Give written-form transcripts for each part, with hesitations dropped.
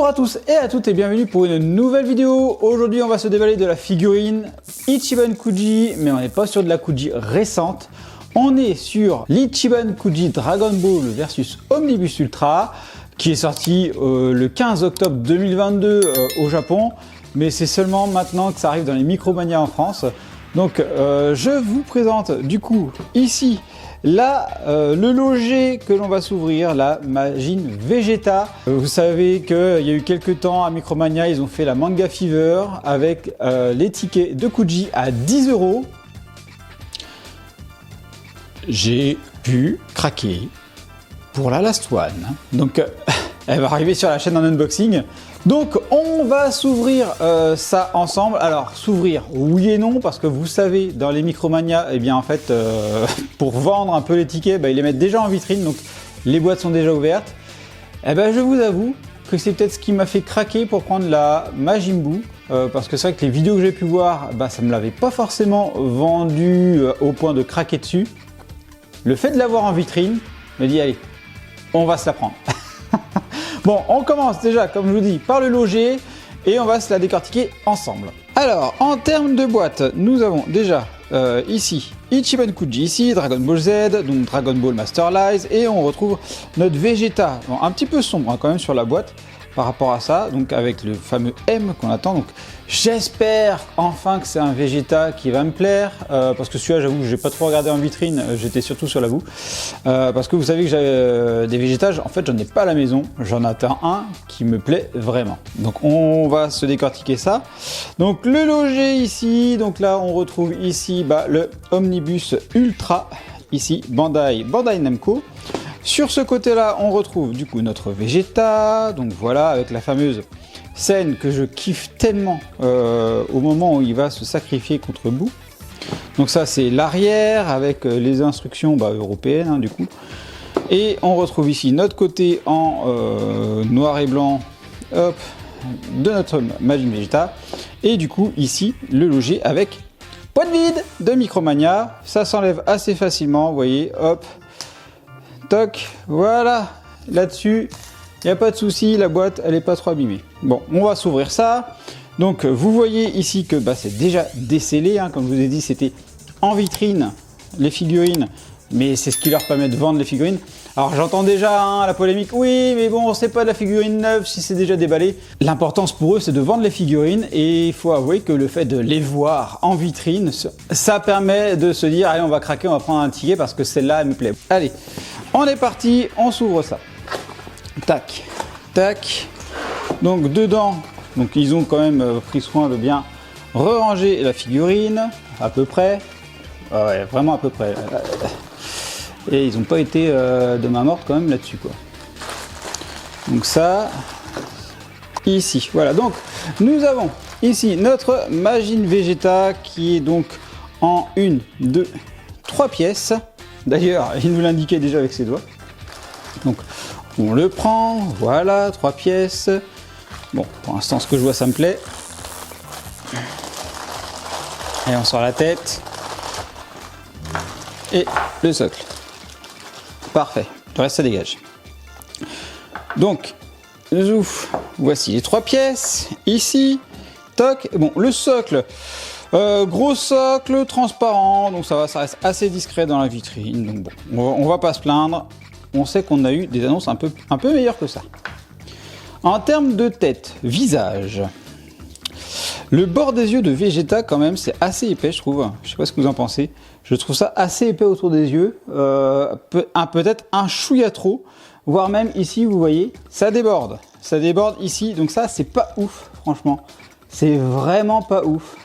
Bonjour à tous et à toutes et bienvenue pour une nouvelle vidéo. Aujourd'hui on va se déballer de la figurine Ichiban Kuji, mais on n'est pas sur de la Kuji récente. On est sur l'Ichiban Kuji Dragon Ball versus Omnibus Ultra qui est sorti le 15 octobre 2022 au Japon, mais c'est seulement maintenant que ça arrive dans les Micromania en France. Donc je vous présente du coup ici le loger que l'on va s'ouvrir, la Majin Vegeta. Vous savez qu'il y a eu quelques temps à Micromania, ils ont fait la Manga Fever avec les tickets de Kuji à 10 €. J'ai pu craquer pour la Last One. Donc elle va arriver sur la chaîne en unboxing. Donc on va s'ouvrir ça ensemble. Alors s'ouvrir oui et non, parce que vous savez dans les Micromania, eh bien en fait pour vendre un peu les tickets, ils les mettent déjà en vitrine, donc les boîtes sont déjà ouvertes. Eh ben je vous avoue que c'est peut-être ce qui m'a fait craquer pour prendre la Majin Buu, parce que c'est vrai que les vidéos que j'ai pu voir, ça me l'avait pas forcément vendu au point de craquer dessus. Le fait de l'avoir en vitrine me dit allez, on va se la prendre. Bon, on commence déjà, comme je vous dis, par le loger et on va se la décortiquer ensemble. Alors, en termes de boîte, nous avons déjà ici Ichiban Kuji, ici Dragon Ball Z, donc Dragon Ball Master Lies, et on retrouve notre Vegeta, bon, un petit peu sombre quand même sur la boîte par rapport à ça, donc avec le fameux M qu'on attend. Donc j'espère enfin que c'est un Vegeta qui va me plaire, parce que celui-là, j'avoue, j'ai pas trop regardé en vitrine, j'étais surtout sur la boue, parce que vous savez que j'ai des Vegeta, en fait j'en ai pas à la maison, j'en attends un qui me plaît vraiment. Donc on va se décortiquer ça. Donc le loger ici, donc là on retrouve ici le Omnibus Ultra, ici Bandai Namco. Sur ce côté-là, on retrouve du coup notre Vegeta, donc voilà, avec la fameuse scène que je kiffe tellement au moment où il va se sacrifier contre Buu. Donc ça, c'est l'arrière avec les instructions européennes, du coup. Et on retrouve ici notre côté en noir et blanc, hop, de notre Majin Vegeta. Et du coup, ici, le loger avec boîte vide de Micromania. Ça s'enlève assez facilement, vous voyez, hop. Toc, voilà, là-dessus, il n'y a pas de souci, la boîte, elle n'est pas trop abîmée. Bon, on va s'ouvrir ça. Donc, vous voyez ici que c'est déjà décellé, hein, comme je vous ai dit, c'était en vitrine, les figurines, mais c'est ce qui leur permet de vendre les figurines. Alors, j'entends déjà la polémique, oui, mais bon, c'est pas de la figurine neuve si c'est déjà déballé. L'importance pour eux, c'est de vendre les figurines, et il faut avouer que le fait de les voir en vitrine, ça permet de se dire, allez, on va craquer, on va prendre un ticket parce que celle-là, elle me plaît. Allez. On est parti, on s'ouvre ça. Tac, tac. Donc dedans, donc ils ont quand même pris soin de bien ranger la figurine, à peu près. Ouais, vraiment à peu près. Et ils n'ont pas été de main morte quand même là-dessus, quoi. Donc ça, ici, voilà. Donc nous avons ici notre Majin Vegeta qui est donc en 1, 2, 3 pièces. D'ailleurs, il nous l'indiquait déjà avec ses doigts. Donc, on le prend, voilà, 3 pièces. Bon, pour l'instant, ce que je vois, ça me plaît. Et on sort la tête. Et le socle. Parfait, le reste, ça dégage. Donc, zouf, voici les 3 pièces. Ici, toc. Bon, le socle. Gros socle transparent, donc ça reste assez discret dans la vitrine, donc bon, on va pas se plaindre, on sait qu'on a eu des annonces un peu meilleures que ça. En termes de tête, visage, le bord des yeux de Vegeta quand même c'est assez épais je trouve, je sais pas ce que vous en pensez, je trouve ça assez épais autour des yeux, peut-être un chouïa trop, voire même ici vous voyez, ça déborde ici, donc ça c'est pas ouf franchement, c'est vraiment pas ouf.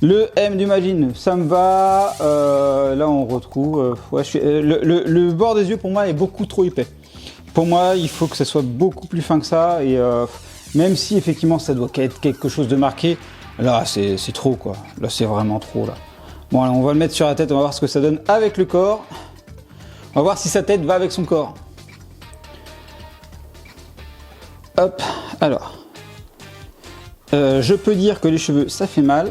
Le M du Majin, ça me va. Là, on retrouve. Le bord des yeux, pour moi, est beaucoup trop épais. Pour moi, il faut que ça soit beaucoup plus fin que ça. Et même si, effectivement, ça doit être quelque chose de marqué, là, c'est trop, quoi. Là, c'est vraiment trop, là. Bon, alors, on va le mettre sur la tête. On va voir ce que ça donne avec le corps. On va voir si sa tête va avec son corps. Hop. Alors. Je peux dire que les cheveux, ça fait mal.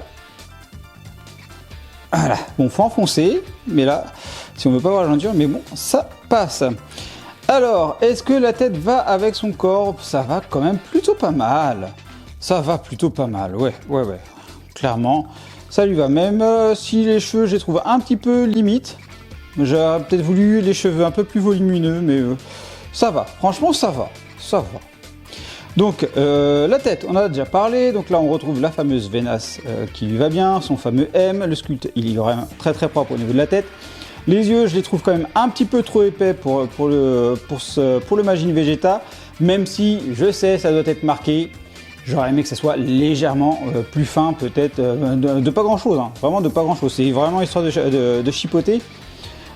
Voilà, bon, faut enfoncer, mais là, si on veut pas voir la jointure, mais bon, ça passe. Alors, est-ce que la tête va avec son corps? Ça va quand même plutôt pas mal. Ça va plutôt pas mal, ouais. Clairement, ça lui va. Même si les cheveux, je les trouve un petit peu limite. J'aurais peut-être voulu les cheveux un peu plus volumineux, mais ça va. Franchement, ça va. Donc, la tête, on en a déjà parlé. Donc là, on retrouve la fameuse veinasse qui lui va bien, son fameux M. Le sculpte, il est vraiment très très propre au niveau de la tête. Les yeux, je les trouve quand même un petit peu trop épais pour le Majin Vegeta, même si je sais, ça doit être marqué. J'aurais aimé que ça soit légèrement plus fin, peut-être de pas grand chose, hein. Vraiment de pas grand chose. C'est vraiment histoire de chipoter.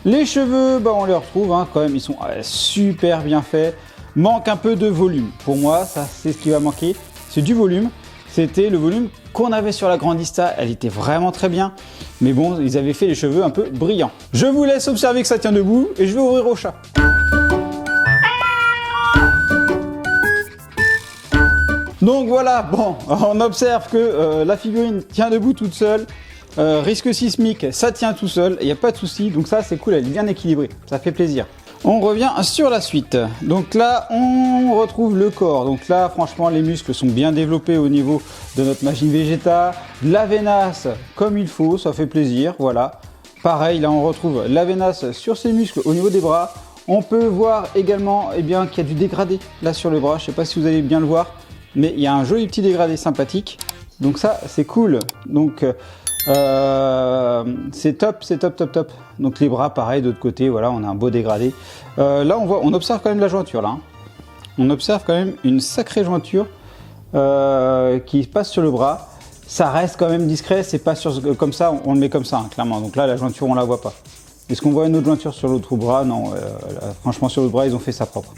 Les cheveux, bah, on les retrouve hein, quand même, ils sont super bien faits. Manque un peu de volume. Pour moi, ça c'est ce qui va manquer, c'est du volume. C'était le volume qu'on avait sur la Grandista, elle était vraiment très bien. Mais bon, ils avaient fait les cheveux un peu brillants. Je vous laisse observer que ça tient debout et je vais ouvrir au chat. Donc voilà, bon, on observe que la figurine tient debout toute seule. Risque sismique, ça tient tout seul, il n'y a pas de souci. Donc ça, c'est cool, elle est bien équilibrée, ça fait plaisir. On revient sur la suite. Donc là, on retrouve le corps. Donc là, franchement, les muscles sont bien développés au niveau de notre Majin Vegeta. La veinasse, comme il faut, ça fait plaisir, voilà. Pareil, là, on retrouve la veinasse sur ses muscles au niveau des bras. On peut voir également qu'il y a du dégradé là sur le bras. Je ne sais pas si vous allez bien le voir, mais il y a un joli petit dégradé sympathique. Donc ça, c'est cool. Donc c'est top. Donc les bras, pareil, de l'autre côté, voilà, on a un beau dégradé. Là, on observe quand même la jointure, là. Hein. On observe quand même une sacrée jointure qui passe sur le bras. Ça reste quand même discret, c'est pas comme ça, on le met comme ça, hein, clairement. Donc là, la jointure, on la voit pas. Est-ce qu'on voit une autre jointure sur l'autre bras? Non, franchement, sur l'autre bras, ils ont fait ça propre.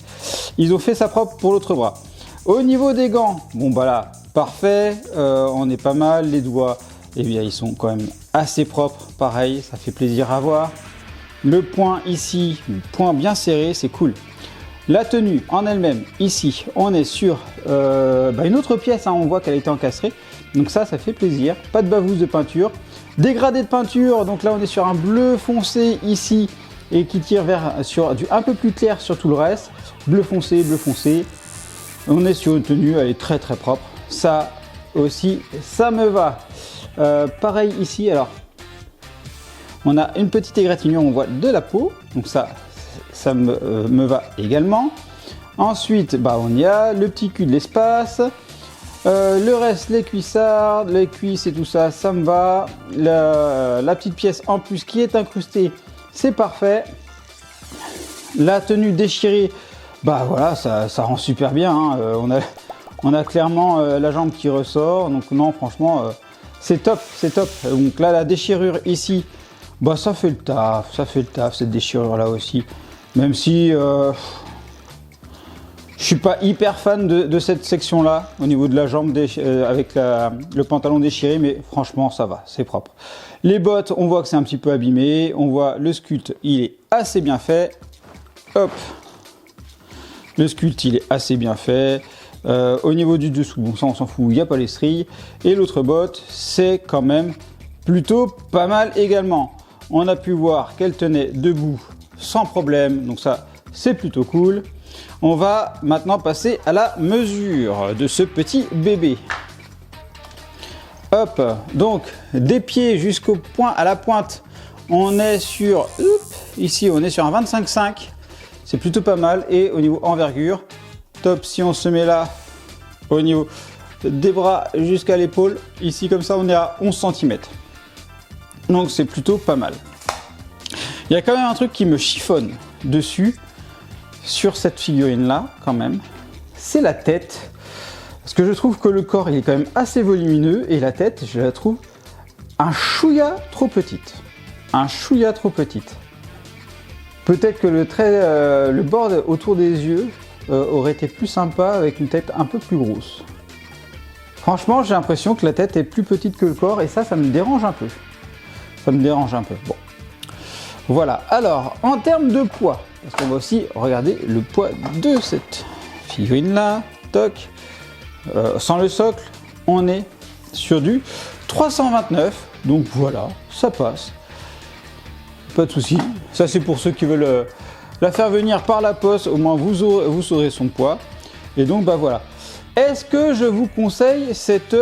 Ils ont fait ça propre pour l'autre bras. Au niveau des gants, bon, bah là, parfait, on est pas mal. Les doigts, eh bien, ils sont quand même assez propres, pareil, ça fait plaisir à voir. Le poing ici, le poing bien serré, c'est cool. La tenue en elle-même, ici, on est sur une autre pièce, hein, on voit qu'elle a été encastrée. Donc ça fait plaisir. Pas de bavouze de peinture. Dégradé de peinture, donc là on est sur un bleu foncé ici et qui tire sur du un peu plus clair sur tout le reste. Bleu foncé. On est sur une tenue, elle est très très propre. Ça aussi, ça me va. Pareil ici, alors on a une petite égratignure, on voit de la peau, donc ça me va également. Ensuite, on y a le petit cul de l'espace. Le reste, les cuissards, les cuisses et tout ça, ça me va. La petite pièce en plus qui est incrustée, c'est parfait. La tenue déchirée, voilà, ça rend super bien. Hein. On a clairement la jambe qui ressort. Donc non, franchement, c'est top. Donc là, la déchirure ici, ça fait le taf, cette déchirure là aussi. Même si je suis pas hyper fan de cette section là au niveau de la jambe avec le pantalon déchiré, mais franchement ça va, c'est propre. Les bottes, on voit que c'est un petit peu abîmé, on voit le sculpte, il est assez bien fait. Hop, le sculpte il est assez bien fait. Au niveau du dessous, bon ça on s'en fout, il n'y a pas les stries. Et l'autre botte, c'est quand même plutôt pas mal également. On a pu voir qu'elle tenait debout sans problème, donc ça c'est plutôt cool. On va maintenant passer à la mesure de ce petit bébé. Hop, donc des pieds jusqu'au point, à la pointe, on est sur, ici on est sur un 25,5, c'est plutôt pas mal. Et au niveau envergure, top, si on se met là, au niveau des bras jusqu'à l'épaule, ici comme ça on est à 11 cm. Donc c'est plutôt pas mal. Il y a quand même un truc qui me chiffonne dessus, sur cette figurine là quand même, c'est la tête, parce que je trouve que le corps il est quand même assez volumineux et la tête je la trouve un chouïa trop petite, peut-être que le bord autour des yeux aurait été plus sympa avec une tête un peu plus grosse. Franchement j'ai l'impression que la tête est plus petite que le corps et ça me dérange un peu, bon voilà. Alors en termes de poids, parce qu'on va aussi regarder le poids de cette figurine là, toc, sans le socle, on est sur du 329, donc voilà, ça passe, pas de souci. Ça c'est pour ceux qui veulent la faire venir par la poste, au moins vous saurez son poids. Et donc bah voilà. Est-ce que je vous conseille cette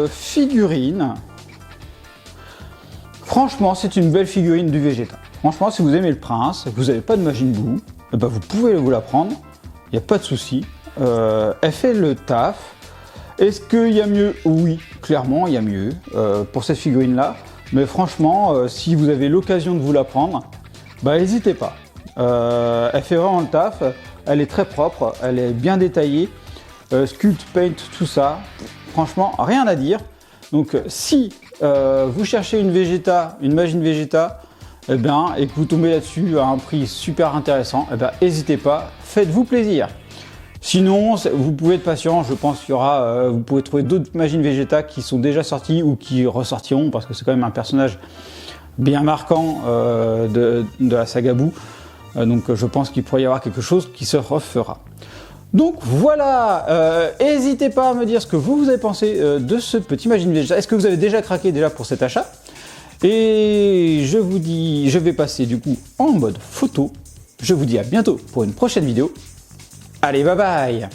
figurine? Franchement, c'est une belle figurine du Vegeta. Franchement, si vous aimez le prince, que vous n'avez pas de Majin Buu, eh ben, vous pouvez vous la prendre, il n'y a pas de souci. Elle fait le taf. Est-ce qu'il y a mieux? Oui, clairement, il y a mieux pour cette figurine-là. Mais franchement, si vous avez l'occasion de vous la prendre, bah n'hésitez pas. Elle fait vraiment le taf, elle est très propre, elle est bien détaillée. Sculpt, paint, tout ça, franchement, rien à dire. Donc si vous cherchez une Vegeta, une Majin Vegeta, et que vous tombez là-dessus à un prix super intéressant, n'hésitez pas, faites-vous plaisir. Sinon, vous pouvez être patient, je pense qu'il y aura, vous pouvez trouver d'autres Majin Vegeta qui sont déjà sortis ou qui ressortiront, parce que c'est quand même un personnage bien marquant de la saga Buu. Donc je pense qu'il pourrait y avoir quelque chose qui se refera. Donc voilà, n'hésitez pas à me dire ce que vous avez pensé de ce petit Majin Vegeta. Est-ce que vous avez déjà craqué pour cet achat? Et je vous dis, je vais passer du coup en mode photo. Je vous dis à bientôt pour une prochaine vidéo. Allez, bye bye!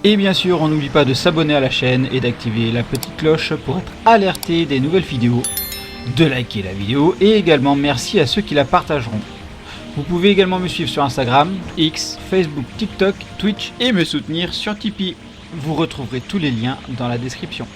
Et bien sûr, on n'oublie pas de s'abonner à la chaîne et d'activer la petite cloche pour être alerté des nouvelles vidéos, de liker la vidéo et également merci à ceux qui la partageront. Vous pouvez également me suivre sur Instagram, X, Facebook, TikTok, Twitch et me soutenir sur Tipeee. Vous retrouverez tous les liens dans la description.